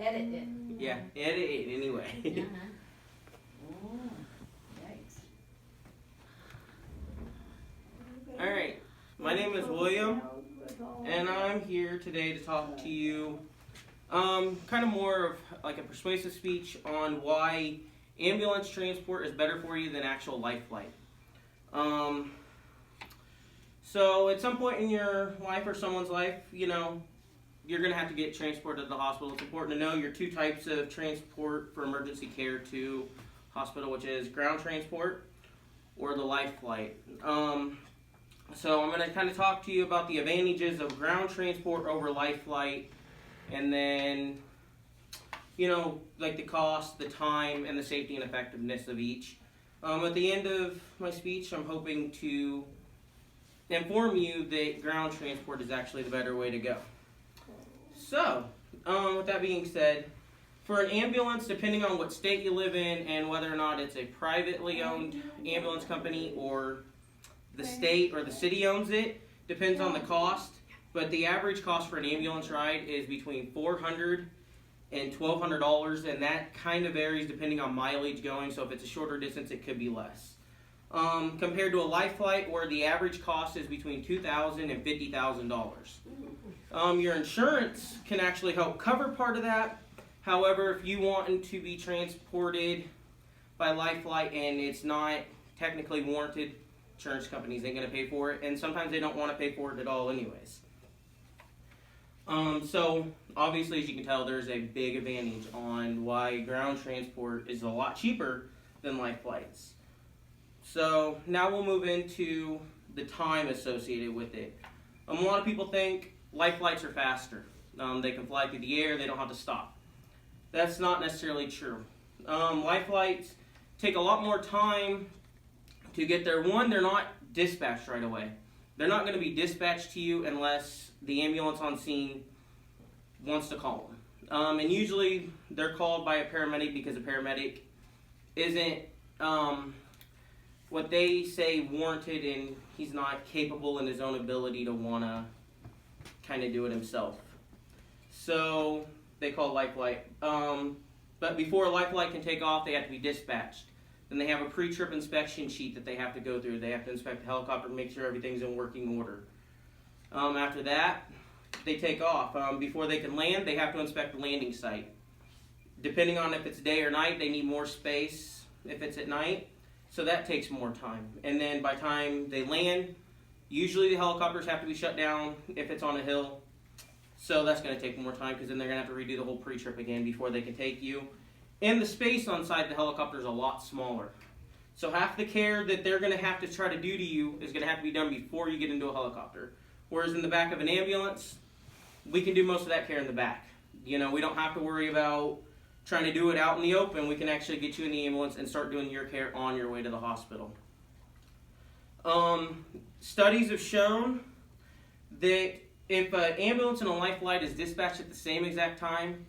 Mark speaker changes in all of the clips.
Speaker 1: Edit it.
Speaker 2: Yeah, edit it anyway.
Speaker 1: Yikes.
Speaker 2: Alright, my name is William, and I'm here today to talk to you kind of more of like a persuasive speech on why ambulance transport is better for you than actual life flight. So at some point in your life or someone's life, you know, you're going to have to get transported to the hospital. It's important to know your two types of transport for emergency care to hospital, which is ground transport or the life flight. So I'm going to kind of talk to you about the advantages of ground transport over life flight, and then, you know, like the cost, the time, and the safety and effectiveness of each. At the end of my speech, I'm hoping to inform you that ground transport is actually the better way to go. So, with that being said, for an ambulance, depending on what state you live in and whether or not it's a privately owned ambulance company or the state or the city owns it, depends on the cost. But the average cost for an ambulance ride is between $400 and $1,200, and that kind of varies depending on mileage going. So if it's a shorter distance, it could be less. Compared to a life flight, where the average cost is between $2,000 and $50,000. Your insurance can actually help cover part of that. However, if you want to be transported by life flight and it's not technically warranted, insurance companies ain't going to pay for it, and sometimes they don't want to pay for it at all anyways. So obviously, as you can tell, there's a big advantage on why ground transport is a lot cheaper than life flights. So now we'll move into the time associated with it. A lot of people think life flights are faster. They can fly through the air, they don't have to stop. That's not necessarily true. Life flights take a lot more time to get there. One, they're not dispatched right away. They're not going to be dispatched to you unless the ambulance on scene wants to call them. And usually they're called by a paramedic because a paramedic isn't what they say warranted, and he's not capable in his own ability to want to kind of do it himself. So they call life flight. But before a life flight can take off, they have to be dispatched. Then they have a pre-trip inspection sheet that they have to go through. They have to inspect the helicopter and make sure everything's in working order. After that, they take off. Before they can land, they have to inspect the landing site. Depending on if it's day or night, they need more space if it's at night. So that takes more time. And then by the time they land, usually the helicopters have to be shut down if it's on a hill. So that's going to take more time because then they're going to have to redo the whole pre-trip again before they can take you. And the space on side the helicopter is a lot smaller. So half the care that they're going to have to try to do to you is going to have to be done before you get into a helicopter. Whereas in the back of an ambulance, we can do most of that care in the back. You know, we don't have to worry about trying to do it out in the open. We can actually get you in the ambulance and start doing your care on your way to the hospital. Studies have shown that if an ambulance and a life flight is dispatched at the same exact time,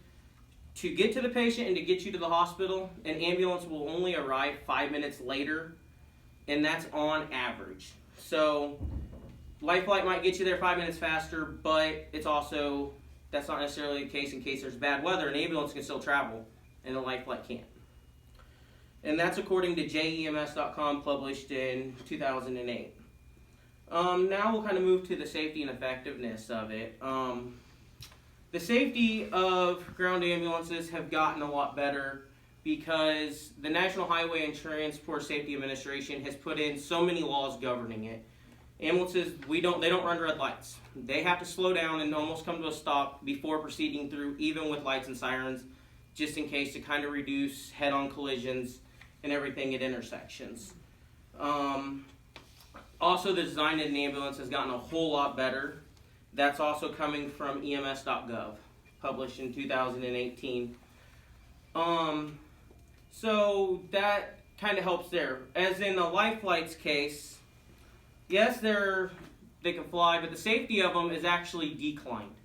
Speaker 2: to get to the patient and to get you to the hospital, an ambulance will only arrive 5 minutes later, and that's on average. So life flight might get you there 5 minutes faster, but it's also, that's not necessarily the case in case there's bad weather. An ambulance can still travel, and a life flight can't. And that's according to JEMS.com, published in 2008. Now we'll kind of move to the safety and effectiveness of it. The safety of ground ambulances have gotten a lot better because the National Highway and Transport Safety Administration has put in so many laws governing it. Ambulances, they don't run red lights. They have to slow down and almost come to a stop before proceeding through, even with lights and sirens, just in case to kind of reduce head-on collisions and everything at intersections. Also, the design of an ambulance has gotten a whole lot better. That's also coming from EMS.gov, published in 2018. So that kind of helps there. As in the life flight's case, yes, they can fly, but the safety of them is actually declined.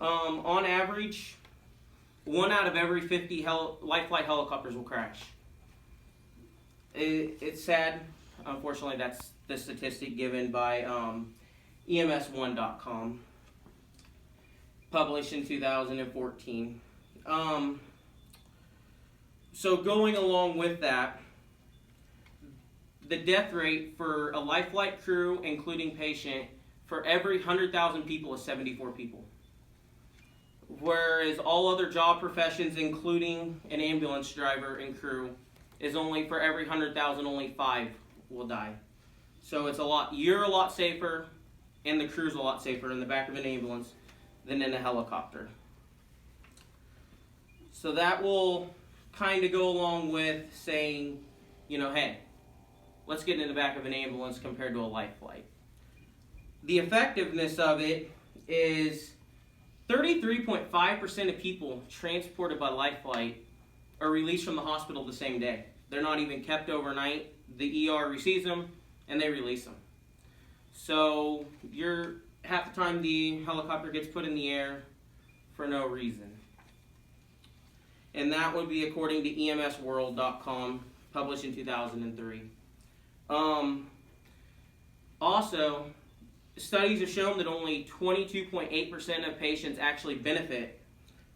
Speaker 2: On average, 1 out of every 50 life flight helicopters will crash. It's sad. Unfortunately, that's the statistic given by EMS1.com, published in 2014. So going along with that, the death rate for a life flight crew, including patient, for every 100,000 people is 74 people. Whereas all other job professions, including an ambulance driver and crew, is only for every 100,000, only 5 will die. So it's you're a lot safer, and the crew's a lot safer in the back of an ambulance than in a helicopter. So that will kind of go along with saying, hey, let's get in the back of an ambulance compared to a life flight. The effectiveness of it is 33.5% of people transported by life flight are released from the hospital the same day. They're not even kept overnight. The ER receives them and they release them. So half the time the helicopter gets put in the air for no reason. And that would be according to EMSworld.com, published in 2003. Also, studies have shown that only 22.8% of patients actually benefit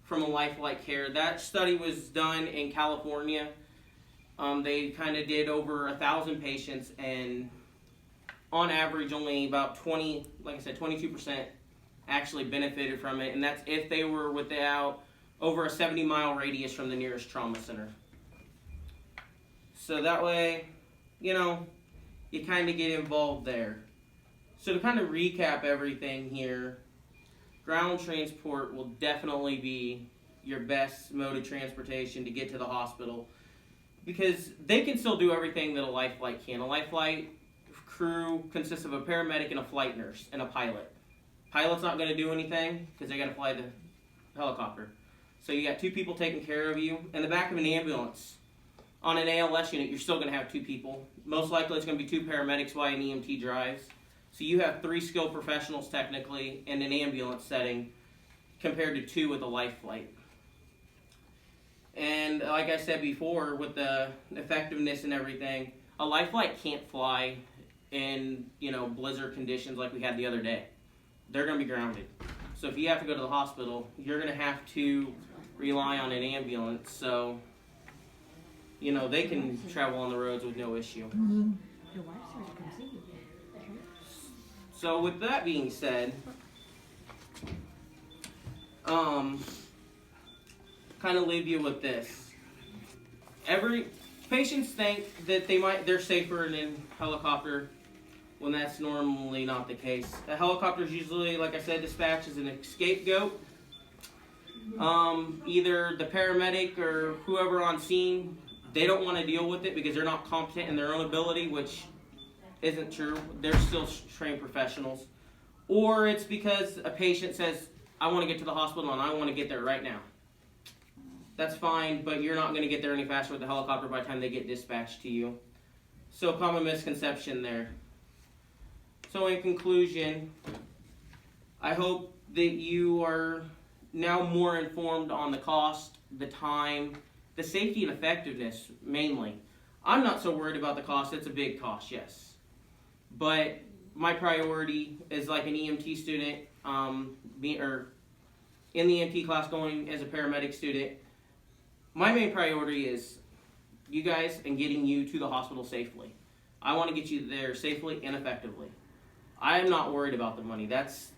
Speaker 2: from a life flight care. That study was done in California. They kind of did over 1,000 patients, and on average, only about 22% actually benefited from it, and that's if they were without over a 70-mile radius from the nearest trauma center. So that way, you kind of get involved there. So to kind of recap everything here, ground transport will definitely be your best mode of transportation to get to the hospital, because they can still do everything that a life flight can. A life flight crew consists of a paramedic and a flight nurse and a pilot. Pilot's not going to do anything because they got to fly the helicopter. So you got 2 people taking care of you. In the back of an ambulance, on an ALS unit, you're still going to have 2 people. Most likely it's going to be 2 paramedics while an EMT drives. So you have 3 skilled professionals technically in an ambulance setting compared to 2 with a life flight. And like I said before, with the effectiveness and everything, a life flight can't fly in blizzard conditions like we had the other day. They're going to be grounded. So if you have to go to the hospital, you're going to have to rely on an ambulance. So they can travel on the roads with no issue. So with that being said, kind of leave you with this. Patients think that they're safer in a helicopter when that's normally not the case. A helicopter is usually, like I said, dispatched as an scapegoat. Either the paramedic or whoever on scene, they don't want to deal with it because they're not competent in their own ability, which isn't true. They're still trained professionals. Or it's because a patient says, I want to get to the hospital and I want to get there right now. That's fine, but you're not going to get there any faster with the helicopter by the time they get dispatched to you. So common misconception there. So in conclusion, I hope that you are now more informed on the cost, the time, the safety and effectiveness mainly. I'm not so worried about the cost. It's a big cost, yes. But my priority is like an EMT student, or in the EMT class going as a paramedic student. My main priority is you guys and getting you to the hospital safely. I want to get you there safely and effectively. I am not worried about the money. That's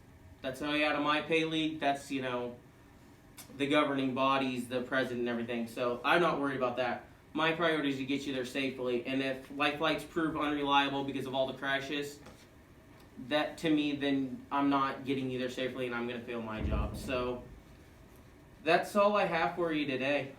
Speaker 2: way out of my pay league. That's, the governing bodies, the president and everything. So I'm not worried about that. My priority is to get you there safely. And if life flights prove unreliable because of all the crashes, that to me, then I'm not getting you there safely and I'm going to fail my job. So that's all I have for you today.